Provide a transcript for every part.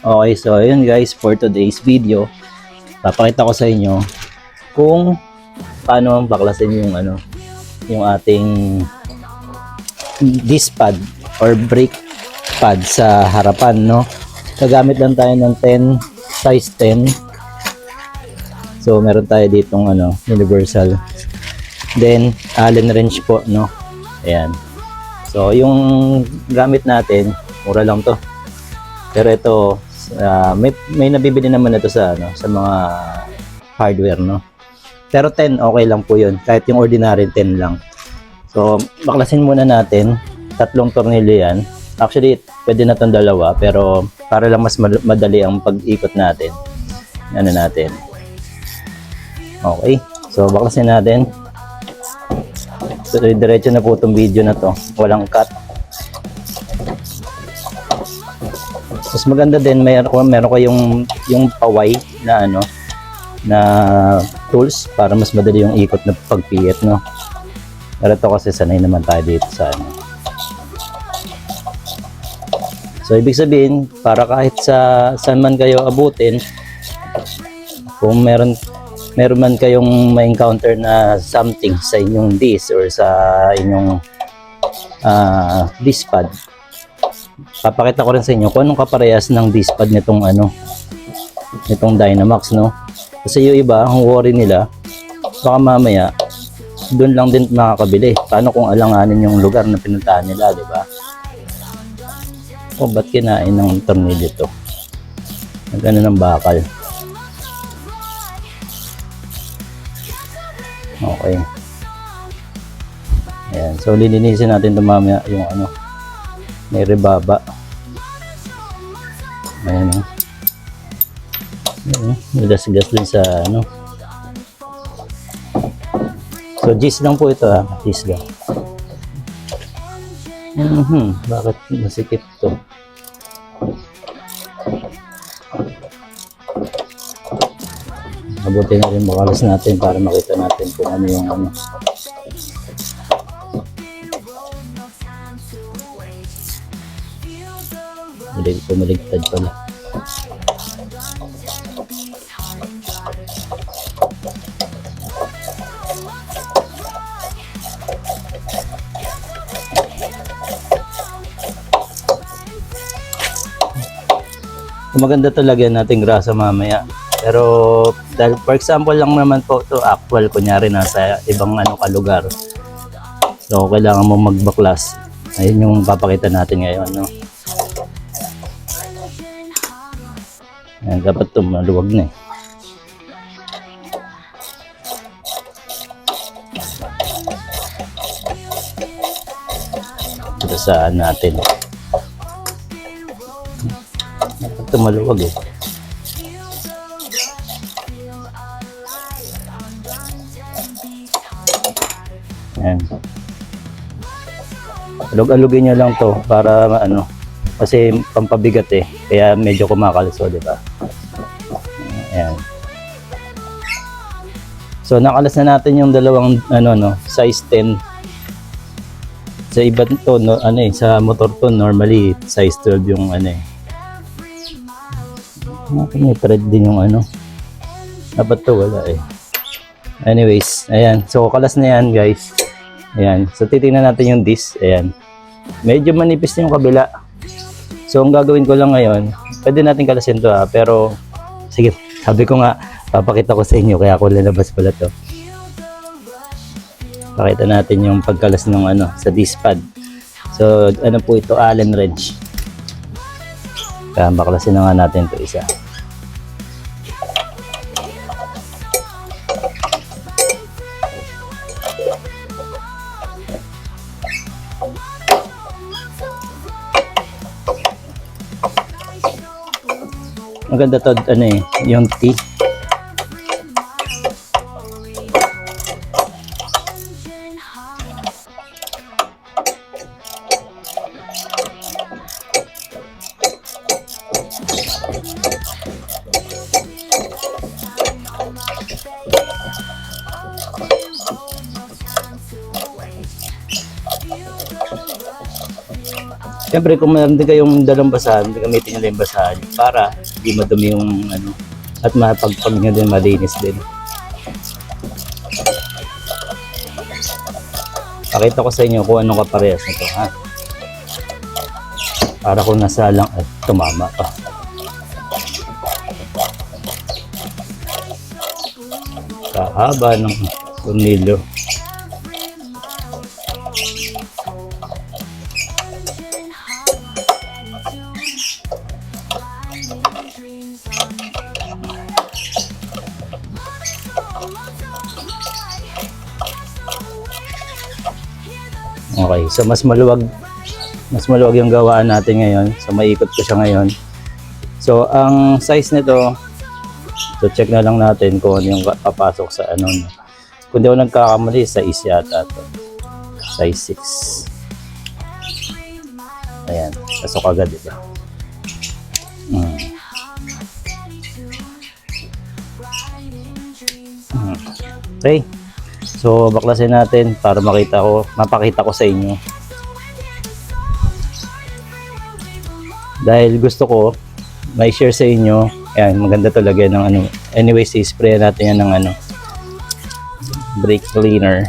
Okay, so ayun guys, for today's video, papakita ko sa inyo kung paano baklasin yung yung ating disc pad or brake pad sa harapan, no. Gagamit lang tayo ng size 10. So meron tayo ditong universal. Then Allen wrench po, no. Ayan. So yung gamit natin, mura lang to. Pero ito may nabibili naman ito sa sa mga hardware, no. Pero 10 okay lang po 'yun, kahit yung ordinary 10 lang. So baklasin muna natin, tatlong tornilyo 'yan. Actually pwede na tong dalawa, pero para lang mas madali ang pag-ikot natin. Natin. Okay. So baklasin natin. So diretso na po itong video na to, walang cut. Mas maganda din meron ko yung paway na na tools para mas madali yung ikot na pagpihit, no. Pero ito kasi sanay naman tayo dito sa So ibig sabihin, para kahit saan man kayo abutin, kung meron man kayong ma-encounter na something sa inyong disc or sa inyong disc pad, papakita ko rin sa inyo kung anong kaparehas ng disc pad nitong nitong Dynamax, no. Kasi yung iba, ang worry nila, baka mamaya doon lang din makakabili. Paano kung alanganin yung lugar na pinuntahan nila, di ba? O ba't kinain ng tornilyo to? Nagano ng bakal. Okay. Ayan. So lilinisin natin ito mamaya yung may rebaba. Ayan, o. Nilasgas din sa So gis lang po ito, gis lang. Bakit masikip to? Mabuti na rin bakalas natin para makita natin kung ano yung Pumaligtad pala. Maganda talaga nating grasa mamaya. Pero dahil for example lang naman po to actual, kunyari nasa ibang kalugar. So kailangan mo magbaklas. Ayun yung papakita natin ngayon, no. Ayan, dapat ito maluwag na Ito saan natin. Dapat ito maluwag Ayan. Alug-alugin nyo lang to para kasi pampabigat kaya medyo kumakalso, di ba? Ayan. So nakalas na natin yung dalawang size 10. Sa iba to sa motor to normally size 12 yung may thread din yung dapat to wala Anyways, ayan. So kalas na yan, guys. Ayan. So titingnan natin yung disc. Ayan. Medyo manipis na yung kabila. So ang gagawin ko lang ngayon, pwede natin kalasin to pero sige, sabi ko nga papakita ko sa inyo kaya ako lalabas pala to. Pakita natin yung pagkalas ng sa disc pad. So po ito, Allen wrench. Kaya baklasin na nga natin to isa. Maganda to yung T. Siyempre, kung meron din kayong dalang basahan, gamitin nyo lang yung basahan para hindi madumi yung ano, at mapagpag nyo din, malinis din. Pakita ko sa inyo kung anong kaparehas nito, ha? Para kung nasalang at tumama pa. Kahaba ng tornilyo. Okay, so mas maluwag yung gawaan natin ngayon. So maiikot ko siya ngayon. So ang size nito, so check na lang natin kung ano yung papasok sa ano. Kung di ako nagkakamali, size yata ito. Size 6. Ayan, pasok agad ito. Okay. So baklasin natin para mapakita ko sa inyo. Dahil gusto ko may share sa inyo. Ayan, maganda talaga ng ano. Anyways, i-spray natin yan ng ano, brake cleaner.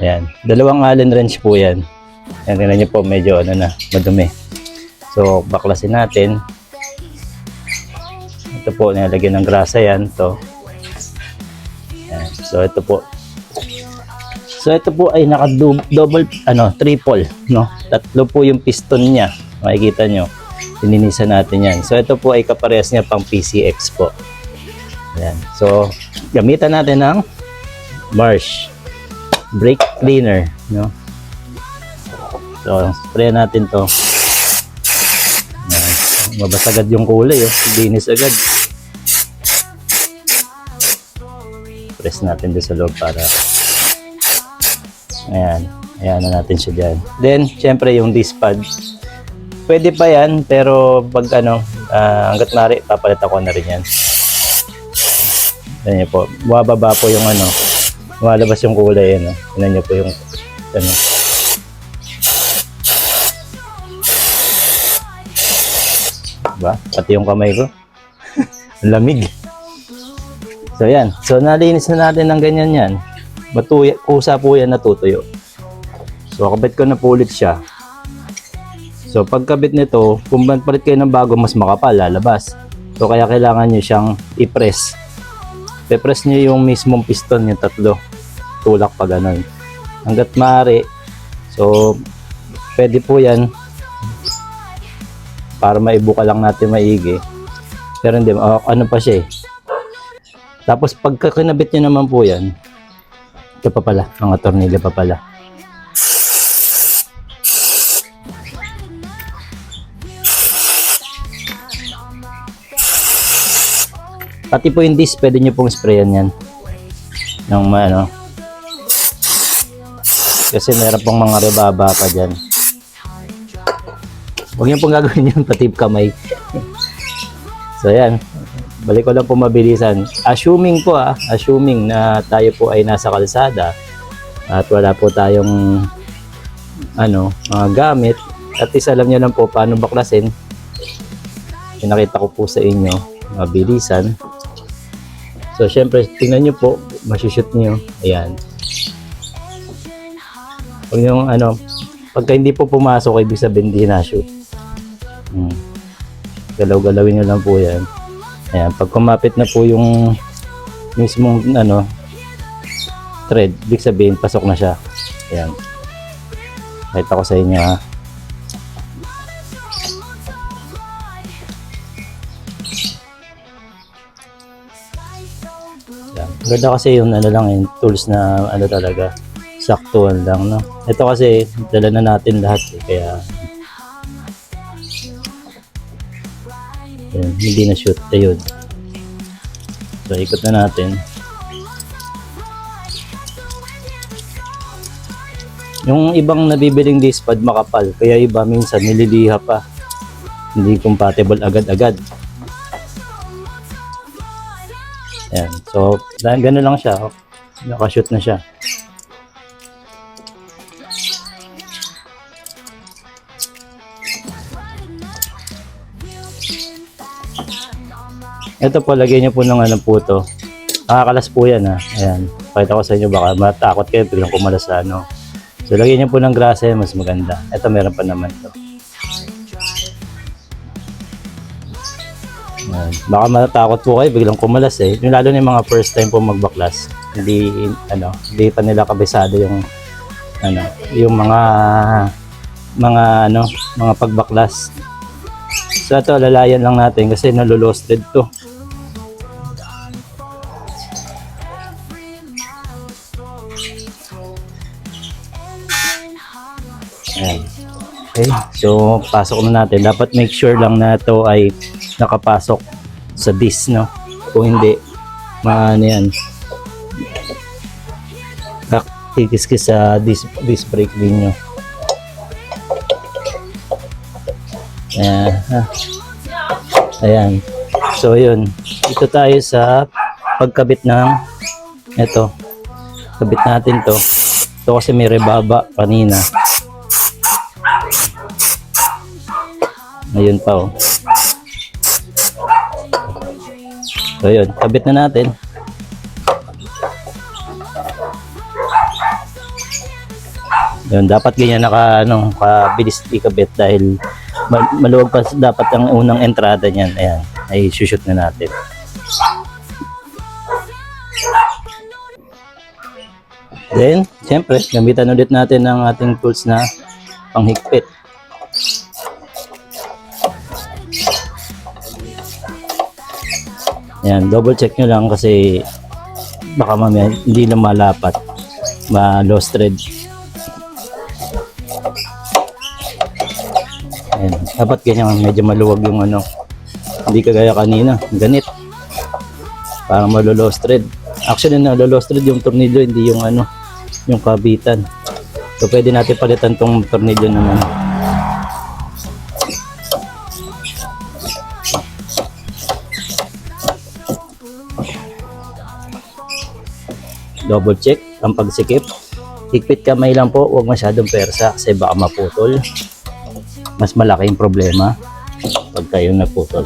Ayan, dalawang Allen wrench po yan. Ayan, tingnan nyo po, medyo ano na, madumi. So baklasin natin. Ito po, nilalagyan ng grasa yan. Ito. Ayan. So ito po. So ito po ay naka-double, triple, no? Tatlo po yung piston niya. Makikita nyo. Lininisan natin yan. So ito po ay kaparehas niya pang PCX po. Ayan. So gamitan natin ng Marsh brake cleaner, no? So spray natin to. Ayan. Mabasagad yung kulay, oh. Linis agad. Press natin doon sa loob para ayan, ayan na natin siya dyan. Then, syempre yung disc pad. Pwede pa yan, pero pag hanggat mari, papalitan ko na rin yan. Ayan po, bumababa po yung lumalabas yung kulay, ano. Tignan nyo po yung, diba? Pati yung kamay ko. Ang lamig. So, yan. So, nalinis na natin ng ganyan yan. Kusa po yan natutuyo. So kabit ko na po ulit siya. So pagkabit nito, kung palit kayo ng bago, mas makapal, lalabas. So kaya kailangan nyo siyang i-press. I-press nyo yung mismong piston, yung tatlo. Tulak pa ganun. Hanggat maaari. So pwede po yan. Para maibuka lang natin maigi. Pero hindi, ano pa siya eh. Tapos pagka kinabit nyo naman po yan, ito pa pala, mga tornilyo pa pala. Pati po yung disc, pwede nyo pong sprayan yan. Yung kasi meron pong mga rebaba pa dyan. Huwag nyo pong gagawin yung pati kamay. So yan. Balik ko lang po mabilisan. Assuming na tayo po ay nasa kalsada at wala po tayong mga gamit, at least alam nyo lang po paano baklasin. Pinakita ko po sa inyo mabilisan. So syempre tingnan nyo po, masushoot nyo. Ayan. Pag yung pagka hindi po pumasok, ibig sabihin hindi na-shoot. Galaw-galawin nyo lang po yan. Ayan, pag kumapit na po yung mismong thread, ibig sabihin pasok na siya. Ayan. Pakita ko sa inyo, ha. Ayan. Ganda kasi yung yung tools na talaga saktuhan lang, no. Ito kasi dala na natin lahat kaya ayan, hindi na shoot. Ayun. So ikot na natin. Yung ibang nabibiling disc pad makapal, kaya iba minsan nililiha pa. Hindi compatible agad-agad. Ayan. So gano'n lang siya. Nakashoot na siya. Ito po, lagyan niyo po ng ano po to. Nakakalas po yan ha. Ayan. Pakita ko sa inyo, baka matakot kayo biglang kumalas sa ano. So lagyan niyo po ng grasa yan, mas maganda. Ito meron pa naman to. Ayan. Baka matakot po kayo biglang kumalas eh. Yung lalo na yung mga first time po magbaklas. Hindi pa nila kabisado yung yung mga pagbaklas. So ito, lalayan lang natin kasi nalo-lost thread to. Ayan. Okay, so pasok na natin. Dapat make sure lang na ito ay nakapasok sa disc, no? Kung hindi, maano yan. Kikis-kis sa disc brake din nyo. Ayan. Ayan. So yun. Ito tayo sa pagkabit ng ito. Kabit natin to. Ito kasi may rebaba kanina. Ayun pa oh. So yun, kabit na natin. Yun, dapat ganyan kabilis ikabit dahil maluwag pa dapat ang unang entrada niyan. Ayan, ay shoot na natin. Then, siyempre, gamitan ulit natin ang ating tools na panghigpit. Ayan, double check nyo lang kasi baka mamaya hindi na malapat, ma-lost thread. Ayan, dapat ganyan, medyo maluwag yung hindi kagaya kanina, ganit. Parang malo-lost thread. Actually, na-lost thread yung tornilyo, hindi yung yung kabitan. So, pwede natin palitan tong tornilyo naman. Double check ang pagsikip. Higpit kamay lang po, huwag masyadong persa kasi baka maputol. Mas malaki yung problema pag kayo naputol.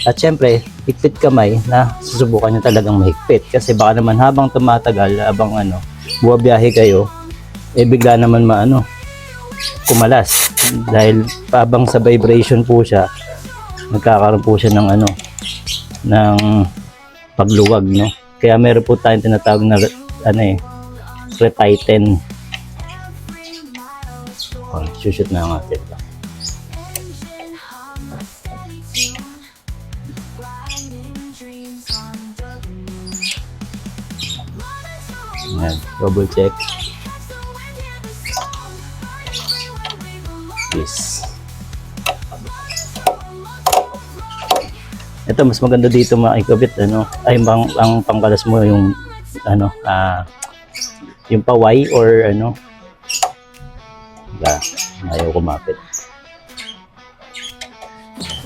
At syempre, higpit kamay na susubukan nyo talagang mahigpit kasi baka naman habang tumatagal, habang buwabiyahe kayo, bigla naman kumalas. Dahil habang sa vibration po siya, nagkakaroon po siya ng ng pagluwag, no? Kaya meron po tayong tinatawag na retighten. Shoot na ang atin. Ayan, double check. Yes. Ito mas maganda dito maikabit ay ang pangkalas mo yung yung paway or ayaw kumapit.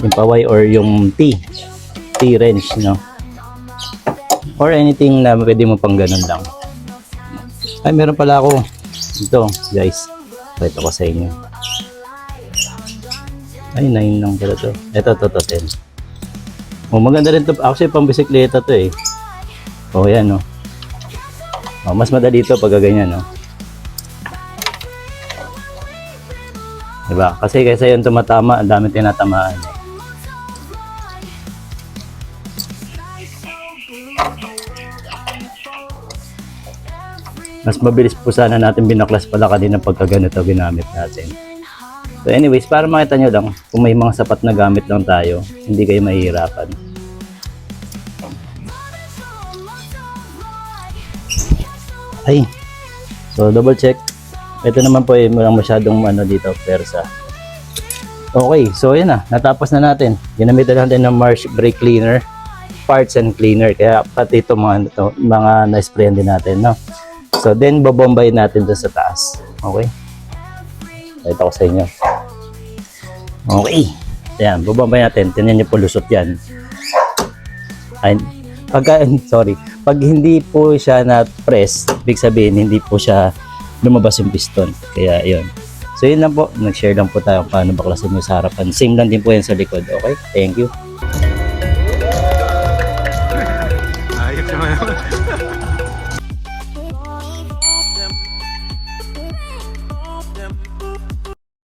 Yung paway or yung T-wrench, no? Or anything na pwede mo pang ganun lang. Ay, meron pala ako ito, guys. Ito ko sa inyo. Ay, 9 lang pala to. Ito, 10. Oh, maganda rin to. Actually, pang bisikleta to eh. Oh, yan, no? Oh, mas madali ito pag ganyan, no? Diba? Kasi kaysa yung tumatama, ang dami tinatamaan. Mas mabilis po sana natin binaklas pala kanina pagka ganito ginamit natin. So anyways, para makita nyo lang, kung may mga sapat na gamit lang tayo, hindi kayo mahihirapan. Ay, so double check. Ito naman po walang masyadong dito, persa. Okay, so yun na, natapos na natin. Ginamitan natin ng Marsh brake cleaner, parts and cleaner. Kaya pati ito mga na-sprayan din natin, no? So then, babombay natin dun sa taas. Okay? Ito ko sa inyo. Okay. Ayan, babombay natin. Tingnan nyo po lusot yan. Ay, pag hindi po siya na press, ibig sabihin hindi po siya lumabas yung piston. Kaya yun. So yun lang po, nag-share lang po tayo kung paano baklasin yung sa harapan. Same lang din po yan sa likod. Okay, thank you.